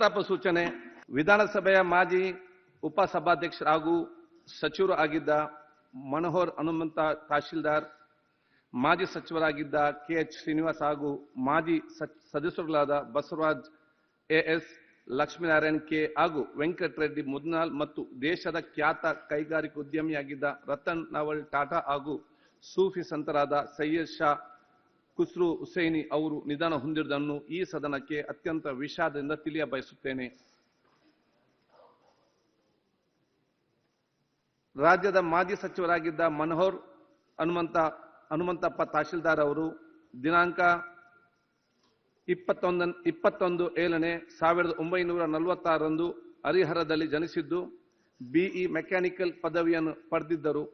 ಸಂತಾಪ ಸೂಚನೆ. ವಿಧಾನಸಭೆಯ ಮಾಜಿ ಉಪಸಭಾಧ್ಯಕ್ಷರು ಹಾಗೂ ಸಚಿವರು ಆಗಿದ್ದ ಮನೋಹರ್ ಹನುಮಂತ ತಹಶೀಲ್ದಾರ್, ಮಾಜಿ ಸಚಿವರಾಗಿದ್ದ ಕೆಎಚ್ ಶ್ರೀನಿವಾಸ್ ಹಾಗೂ ಮಾಜಿ ಸದಸ್ಯರುಗಳಾದ ಬಸವರಾಜ್ ಎಎಸ್, ಲಕ್ಷ್ಮೀನಾರಾಯಣ್ ಕೆ ಹಾಗೂ ವೆಂಕಟರೆಡ್ಡಿ ಮುದ್ನಾಲ್ ಮತ್ತು ದೇಶದ ಖ್ಯಾತ ಕೈಗಾರಿಕೋದ್ಯಮಿಯಾಗಿದ್ದ ರತನ್ ನವಲ್ ಟಾಟಾ ಹಾಗೂ ಸೂಫಿ ಸಂತರಾದ ಸೈಯದ್ ಶಾ ಖುಸ್ರು ಹುಸೈನಿ ಅವರು ನಿಧನ ಹೊಂದಿರುವುದನ್ನು ಈ ಸದನಕ್ಕೆ ಅತ್ಯಂತ ವಿಷಾದದಿಂದ ತಿಳಿಯ ಬಯಸುತ್ತೇನೆ. ರಾಜ್ಯದ ಮಾಜಿ ಸಚಿವರಾಗಿದ್ದ ಮನೋಹರ್ ಹನುಮಂತಪ್ಪ ತಹಶೀಲ್ದಾರ್ ಅವರು ದಿನಾಂಕ 21/7/1946 ಹರಿಹರದಲ್ಲಿ ಜನಿಸಿದ್ದು ಬಿಇ ಮೆಕ್ಯಾನಿಕಲ್ ಪದವಿಯನ್ನು ಪಡೆದಿದ್ದರು.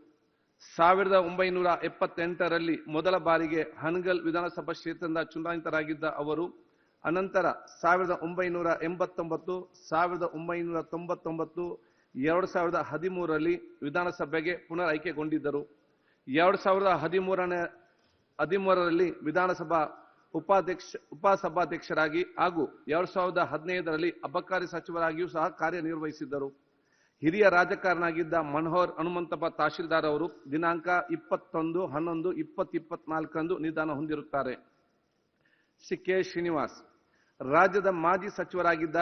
1978ರಲ್ಲಿ ಮೊದಲ ಬಾರಿಗೆ ಹನಗಲ್ ವಿಧಾನಸಭಾ ಕ್ಷೇತ್ರದಿಂದ ಚುನಾಯಿತರಾಗಿದ್ದ ಅವರು ಅನಂತರ 1989, 1999, 2013ರಲ್ಲಿ ವಿಧಾನಸಭೆಗೆ ಪುನರ್ ಆಯ್ಕೆಗೊಂಡಿದ್ದರು. 2013ರಲ್ಲಿ ವಿಧಾನಸಭಾ ಉಪಸಭಾಧ್ಯಕ್ಷರಾಗಿ ಹಾಗೂ 2015ರಲ್ಲಿ ಅಬಕಾರಿ ಸಚಿವರಾಗಿಯೂ ಸಹ ಕಾರ್ಯನಿರ್ವಹಿಸಿದ್ದರು. ಹಿರಿಯ ರಾಜಕಾರಣಿಯಾಗಿದ್ದ ಮನೋಹರ್ ಹನುಮಂತಪ್ಪ ತಹಶೀಲ್ದಾರ್ ಅವರು ದಿನಾಂಕ 21/11/2024 ನಿಧನ ಹೊಂದಿರುತ್ತಾರೆ. ಶ್ರೀ ಕೆ ಶ್ರೀನಿವಾಸ್. ರಾಜ್ಯದ ಮಾಜಿ ಸಚಿವರಾಗಿದ್ದ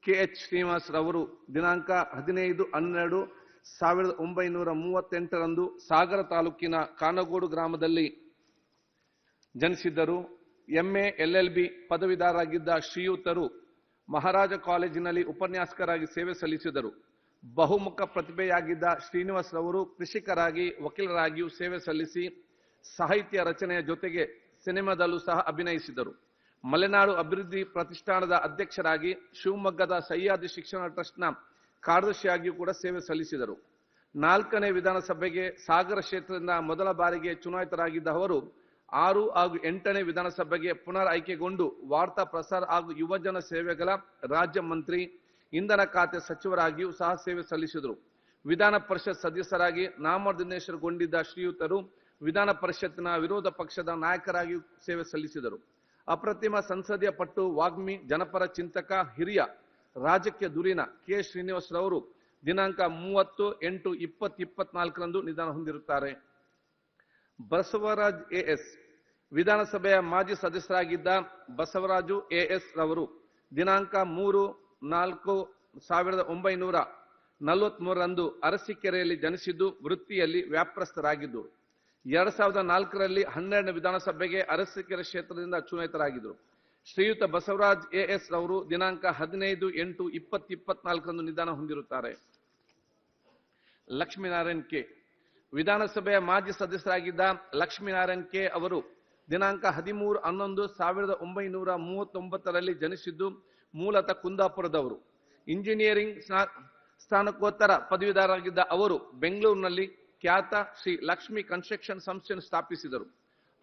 ಕೆಎಚ್ ಶ್ರೀನಿವಾಸ್ ರವರು ದಿನಾಂಕ 15/12/1938 ಸಾಗರ ತಾಲೂಕಿನ ಕಾನಗೋಡು ಗ್ರಾಮದಲ್ಲಿ ಜನಿಸಿದ್ದರು. ಎಂಎ LLB ಪದವೀಧರರಾಗಿದ್ದ ಶ್ರೀಯುತರು ಮಹಾರಾಜ ಕಾಲೇಜಿನಲ್ಲಿ ಉಪನ್ಯಾಸಕರಾಗಿ ಸೇವೆ ಸಲ್ಲಿಸಿದರು. ಬಹುಮುಖ ಪ್ರತಿಭೆಯಾಗಿದ್ದ ಶ್ರೀನಿವಾಸ್ ರವರು ಕೃಷಿಕರಾಗಿ, ವಕೀಲರಾಗಿಯೂ ಸೇವೆ ಸಲ್ಲಿಸಿ ಸಾಹಿತ್ಯ ರಚನೆಯ ಜೊತೆಗೆ ಸಿನಿಮಾದಲ್ಲೂ ಸಹ ಅಭಿನಯಿಸಿದರು. ಮಲೆನಾಡು ಅಭಿವೃದ್ಧಿ ಪ್ರತಿಷ್ಠಾನದ ಅಧ್ಯಕ್ಷರಾಗಿ, ಶಿವಮೊಗ್ಗದ ಸಹ್ಯಾದ್ರಿ ಶಿಕ್ಷಣ ಟ್ರಸ್ಟ್ನ ಕಾರ್ಯದರ್ಶಿಯಾಗಿಯೂ ಕೂಡ ಸೇವೆ ಸಲ್ಲಿಸಿದರು. 4ನೇ ವಿಧಾನಸಭೆಗೆ ಸಾಗರ ಕ್ಷೇತ್ರದಿಂದ ಮೊದಲ ಬಾರಿಗೆ ಚುನಾಯಿತರಾಗಿದ್ದ ಅವರು 6 ಹಾಗೂ 8ನೇ ವಿಧಾನಸಭೆಗೆ ಪುನರ್ ಆಯ್ಕೆಗೊಂಡು ವಾರ್ತಾ ಪ್ರಸಾರ ಹಾಗೂ ಯುವಜನ ಸೇವೆಗಳ ರಾಜ್ಯ ಮಂತ್ರಿ, ಇಂಧನ ಖಾತೆ ಸಚಿವರಾಗಿಯೂ ಸಹ ಸೇವೆ ಸಲ್ಲಿಸಿದರು. ವಿಧಾನ ಪರಿಷತ್ ಸದಸ್ಯರಾಗಿ ನಾಮನಿರ್ದೇಶನಗೊಂಡಿದ್ದ ಶ್ರೀಯುತರು ವಿಧಾನ ಪರಿಷತ್ತಿನ ವಿರೋಧ ಪಕ್ಷದ ನಾಯಕರಾಗಿಯೂ ಸೇವೆ ಸಲ್ಲಿಸಿದರು. ಅಪ್ರತಿಮ ಸಂಸದೀಯ ಪಟು, ವಾಗ್ಮಿ, ಜನಪರ ಚಿಂತಕ, ಹಿರಿಯ ರಾಜಕೀಯ ಧುರೀಣ ಕೆ ಶ್ರೀನಿವಾಸ್ ರವರು ದಿನಾಂಕ 30/8/2024 ನಿಧನ ಹೊಂದಿರುತ್ತಾರೆ. ಬಸವರಾಜ್ ಎಎಸ್. ವಿಧಾನಸಭೆಯ ಮಾಜಿ ಸದಸ್ಯರಾಗಿದ್ದ ಬಸವರಾಜು ಎಎಸ್ ರವರು ದಿನಾಂಕ 3/4/1943 ಅರಸೀಕೆರೆಯಲ್ಲಿ ಜನಿಸಿದ್ದು ವೃತ್ತಿಯಲ್ಲಿ ವ್ಯಾಪ್ರಸ್ಥರಾಗಿದ್ದರು. 2004ರಲ್ಲಿ 12ನೇ ವಿಧಾನಸಭೆಗೆ ಅರಸೀಕೆರೆ ಕ್ಷೇತ್ರದಿಂದ ಚುನಾಯಿತರಾಗಿದ್ದರು. ಶ್ರೀಯುತ ಬಸವರಾಜ್ ಎಎಸ್ ರವರು ದಿನಾಂಕ 15/8/2024 ನಿಧನ ಹೊಂದಿರುತ್ತಾರೆ. ಲಕ್ಷ್ಮೀನಾರಾಯಣ್ ಕೆ. ವಿಧಾನಸಭೆಯ ಮಾಜಿ ಸದಸ್ಯರಾಗಿದ್ದ ಲಕ್ಷ್ಮೀನಾರಾಯಣ್ ಕೆ ಅವರು ದಿನಾಂಕ 13/11/1939ರಲ್ಲಿ ಜನಿಸಿದ್ದು ಮೂಲತಃ ಕುಂದಾಪುರದವರು. ಇಂಜಿನಿಯರಿಂಗ್ ಸ್ನಾತಕೋತ್ತರ ಪದವೀಧರರಾಗಿದ್ದ ಅವರು ಬೆಂಗಳೂರಿನಲ್ಲಿ ಖ್ಯಾತ ಶ್ರೀ ಲಕ್ಷ್ಮಿ ಕನ್ಸ್ಟ್ರಕ್ಷನ್ ಸಂಸ್ಥೆಯನ್ನು ಸ್ಥಾಪಿಸಿದರು.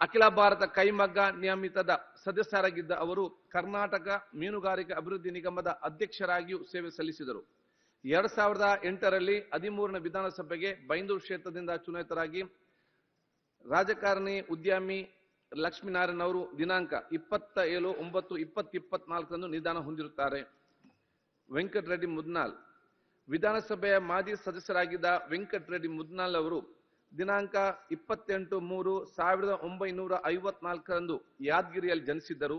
ಅಖಿಲ ಭಾರತ ಕೈಮಗ್ಗ ನಿಯಮಿತದ ಸದಸ್ಯರಾಗಿದ್ದ ಅವರು ಕರ್ನಾಟಕ ಮೀನುಗಾರಿಕಾ ಅಭಿವೃದ್ಧಿ ನಿಗಮದ ಅಧ್ಯಕ್ಷರಾಗಿಯೂ ಸೇವೆ ಸಲ್ಲಿಸಿದರು. 2008ರಲ್ಲಿ 13ನೇ ವಿಧಾನಸಭೆಗೆ ಬೈಂದೂರು ಕ್ಷೇತ್ರದಿಂದ ಚುನಾಯಿತರಾಗಿ ರಾಜಕಾರಣಿ, ಉದ್ಯಮಿ ಲಕ್ಷ್ಮೀನಾರಾಯಣ್ ಅವರು ದಿನಾಂಕ 27/9/2024 ನಿಧನ ಹೊಂದಿರುತ್ತಾರೆ. ವೆಂಕಟರೆಡ್ಡಿ ಮುದ್ನಾಲ್. ವಿಧಾನಸಭೆಯ ಮಾಜಿ ಸದಸ್ಯರಾಗಿದ್ದ ವೆಂಕಟರೆಡ್ಡಿ ಮುದ್ನಾಲ್ ಅವರು ದಿನಾಂಕ 28/3/1954 ಯಾದಗಿರಿಯಲ್ಲಿ ಜನಿಸಿದ್ದರು.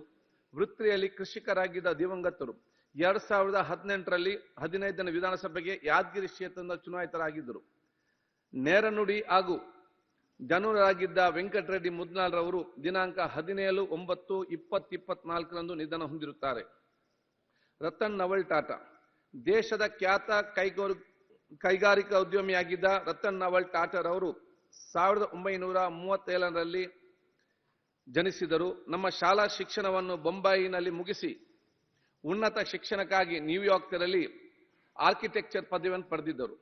ವೃತ್ತಿಯಲ್ಲಿ ಕೃಷಿಕರಾಗಿದ್ದ ದಿವಂಗತರು 2018ರಲ್ಲಿ 15ನೇ ವಿಧಾನಸಭೆಗೆ ಯಾದಗಿರಿ ಕ್ಷೇತ್ರದಿಂದ ಚುನಾಯಿತರಾಗಿದ್ದರು. ನೇರನುಡಿ ಹಾಗೂ ಜನರಾಗಿದ್ದ ವೆಂಕಟರೆಡ್ಡಿ ಮುದ್ನಾಲ್ ರವರು ದಿನಾಂಕ 17/9/2024 ನಿಧನ ಹೊಂದಿರುತ್ತಾರೆ. ರತನ್ ನವಲ್ ಟಾಟಾ. ದೇಶದ ಖ್ಯಾತ ಕೈಗಾರಿಕಾ ಉದ್ಯಮಿಯಾಗಿದ್ದ ರತನ್ ನವಲ್ ಟಾಟಾ ರವರು 1937ರಲ್ಲಿ ಜನಿಸಿದರು. ನಮ್ಮ ಶಾಲಾ ಶಿಕ್ಷಣವನ್ನು ಬೊಂಬಾಯಿನಲ್ಲಿ ಮುಗಿಸಿ ಉನ್ನತ ಶಿಕ್ಷಣಕ್ಕಾಗಿ ನ್ಯೂಯಾರ್ಕ್ನಲ್ಲಿ ಆರ್ಕಿಟೆಕ್ಚರ್ ಪದವಿಯನ್ನು ಪಡೆದಿದ್ದರು.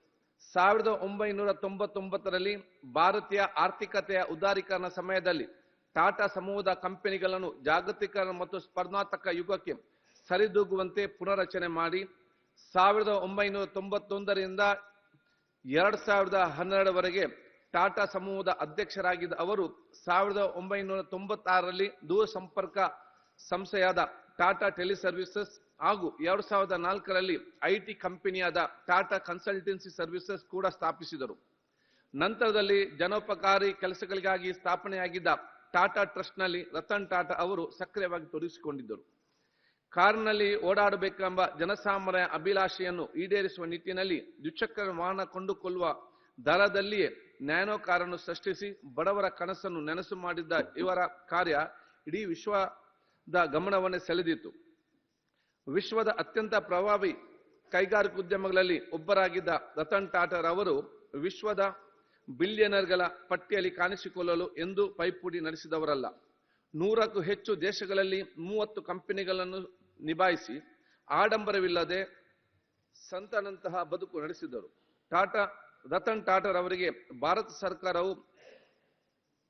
1999ರಲ್ಲಿ ಭಾರತೀಯ ಆರ್ಥಿಕತೆಯ ಉದಾರೀಕರಣ ಸಮಯದಲ್ಲಿ ಟಾಟಾ ಸಮೂಹದ ಕಂಪನಿಗಳನ್ನು ಜಾಗತೀಕರಣ ಮತ್ತು ಸ್ಪರ್ಧಾತ್ಮಕ ಯುಗಕ್ಕೆ ಸರಿದೂಗುವಂತೆ ಪುನರ್ರಚನೆ ಮಾಡಿ 1991ರಿಂದ 2012ವರೆಗೆ ಟಾಟಾ ಸಮೂಹದ ಅಧ್ಯಕ್ಷರಾಗಿದ್ದ ಅವರು 1996ರಲ್ಲಿ ದೂರಸಂಪರ್ಕ ಸಂಸ್ಥೆಯಾದ ಟಾಟಾ ಟೆಲಿಸರ್ವಿಸಸ್ ಹಾಗೂ 2004ರಲ್ಲಿ ಐಟಿ ಕಂಪನಿಯಾದ ಟಾಟಾ ಕನ್ಸಲ್ಟೆನ್ಸಿ ಸರ್ವಿಸಸ್ ಕೂಡ ಸ್ಥಾಪಿಸಿದರು. ನಂತರದಲ್ಲಿ ಜನೋಪಕಾರಿ ಕೆಲಸಗಳಿಗಾಗಿ ಸ್ಥಾಪನೆಯಾಗಿದ್ದ ಟಾಟಾ ಟ್ರಸ್ಟ್ನಲ್ಲಿ ರತನ್ ಟಾಟಾ ಅವರು ಸಕ್ರಿಯವಾಗಿ ತೊಡಗಿಸಿಕೊಂಡಿದ್ದರು. ಕಾರಿನಲ್ಲಿ ಓಡಾಡಬೇಕೆಂಬ ಜನಸಾಮಾನ್ಯ ಅಭಿಲಾಷೆಯನ್ನು ಈಡೇರಿಸುವ ನಿಟ್ಟಿನಲ್ಲಿ ದ್ವಿಚಕ್ರ ವಾಹನ ಕೊಂಡುಕೊಳ್ಳುವ ದರದಲ್ಲಿಯೇ ನ್ಯಾನೋ ಕಾರನ್ನು ಸೃಷ್ಟಿಸಿ ಬಡವರ ಕನಸನ್ನು ನನಸು ಮಾಡಿದ್ದ ಇವರ ಕಾರ್ಯ ಇಡೀ ವಿಶ್ವದ ಗಮನವನ್ನೇ ಸೆಳೆದಿತ್ತು. ವಿಶ್ವದ ಅತ್ಯಂತ ಪ್ರಭಾವಿ ಕೈಗಾರಿಕೋದ್ಯಮಗಳಲ್ಲಿ ಒಬ್ಬರಾಗಿದ್ದ ರತನ್ ಟಾಟಾರವರು ವಿಶ್ವದ ಬಿಲಿಯನರ್ಗಳ ಪಟ್ಟಿಯಲ್ಲಿ ಕಾಣಿಸಿಕೊಳ್ಳಲು ಎಂದೂ ಪೈಪೋಟಿ ನಡೆಸಿದವರಲ್ಲ. 100ಕ್ಕೂ ಹೆಚ್ಚು ದೇಶಗಳಲ್ಲಿ 30 ಕಂಪನಿಗಳನ್ನು ನಿಭಾಯಿಸಿ ಆಡಂಬರವಿಲ್ಲದೆ ಸಂತನಂತಹ ಬದುಕು ನಡೆಸಿದರು. ರತನ್ ಟಾಟಾರವರಿಗೆ ಭಾರತ ಸರ್ಕಾರವು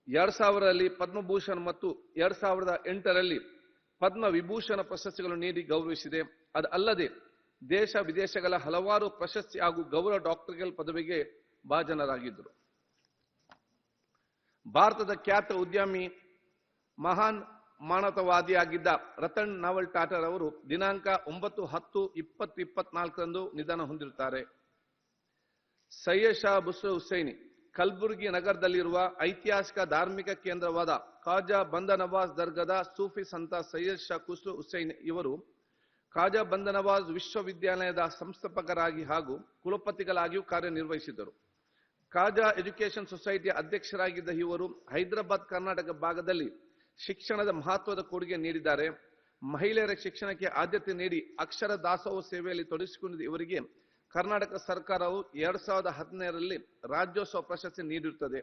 2000ರಲ್ಲಿ ಪದ್ಮಭೂಷಣ್ ಮತ್ತು 2008ರಲ್ಲಿ ಪದ್ಮ ವಿಭೂಷಣ ಪ್ರಶಸ್ತಿಗಳನ್ನು ನೀಡಿ ಗೌರವಿಸಿದೆ. ಅದಲ್ಲದೆ ದೇಶ ವಿದೇಶಗಳ ಹಲವಾರು ಪ್ರಶಸ್ತಿ ಹಾಗೂ ಗೌರವ ಡಾಕ್ಟರೇಟ್ ಪದವಿಗೆ ಭಾಜನರಾಗಿದ್ದರು. ಭಾರತದ ಖ್ಯಾತ ಉದ್ಯಮಿ ಮಹಾನ್ ಮಾನವತಾವಾದಿಯಾಗಿದ್ದ ರತನ್ ನಾವಲ್ ಟಾಟಾರವರು ದಿನಾಂಕ 9/10/2024ರಂದು ನಿಧನ ಹೊಂದಿರುತ್ತಾರೆ. ಸೈಯದ್ ಶಾ ಖುಸ್ರೋ ಹುಸೈನಿ ಕಲಬುರಗಿ ನಗರದಲ್ಲಿರುವ ಐತಿಹಾಸಿಕ ಧಾರ್ಮಿಕ ಕೇಂದ್ರವಾದ ಖಾಜಾ ಬಂದ ನವಾಜ್ ದರ್ಗಾದ ಸೂಫಿ ಸಂತ ಸೈಯದ್ ಶಾ ಖುಸ್ರೋ ಹುಸೈನಿ ಇವರು ಖಾಜಾ ಬಂದ ನವಾಜ್ ವಿಶ್ವವಿದ್ಯಾಲಯದ ಸಂಸ್ಥಾಪಕರಾಗಿ ಹಾಗೂ ಕುಲಪತಿಗಳಾಗಿಯೂ ಕಾರ್ಯನಿರ್ವಹಿಸಿದರು. ಖಾಜಾ ಎಜುಕೇಷನ್ ಸೊಸೈಟಿಯ ಅಧ್ಯಕ್ಷರಾಗಿದ್ದ ಇವರು ಹೈದರಾಬಾದ್ ಕರ್ನಾಟಕ ಭಾಗದಲ್ಲಿ ಶಿಕ್ಷಣದ ಮಹತ್ವದ ಕೊಡುಗೆ ನೀಡಿದ್ದಾರೆ. ಮಹಿಳೆಯರ ಶಿಕ್ಷಣಕ್ಕೆ ಆದ್ಯತೆ ನೀಡಿ ಅಕ್ಷರ ದಾಸೋಹ ಸೇವೆಯಲ್ಲಿ ತೊಡಗಿಸಿಕೊಂಡಿದ್ದ ಇವರಿಗೆ ಕರ್ನಾಟಕ ಸರ್ಕಾರವು 2017ರಲ್ಲಿ ರಾಜ್ಯೋತ್ಸವ ಪ್ರಶಸ್ತಿ ನೀಡಿರುತ್ತದೆ.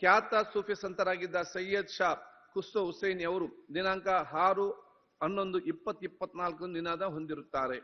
ಖ್ಯಾತ ಸೂಫಿ ಸಂತರಾಗಿದ್ದ ಸೈಯದ್ ಶಾ ಖುಸ್ರೋ ಹುಸೈನಿ ಅವರು ದಿನಾಂಕ 6/11/2024 ನಿಧನ ಹೊಂದಿರುತ್ತಾರೆ.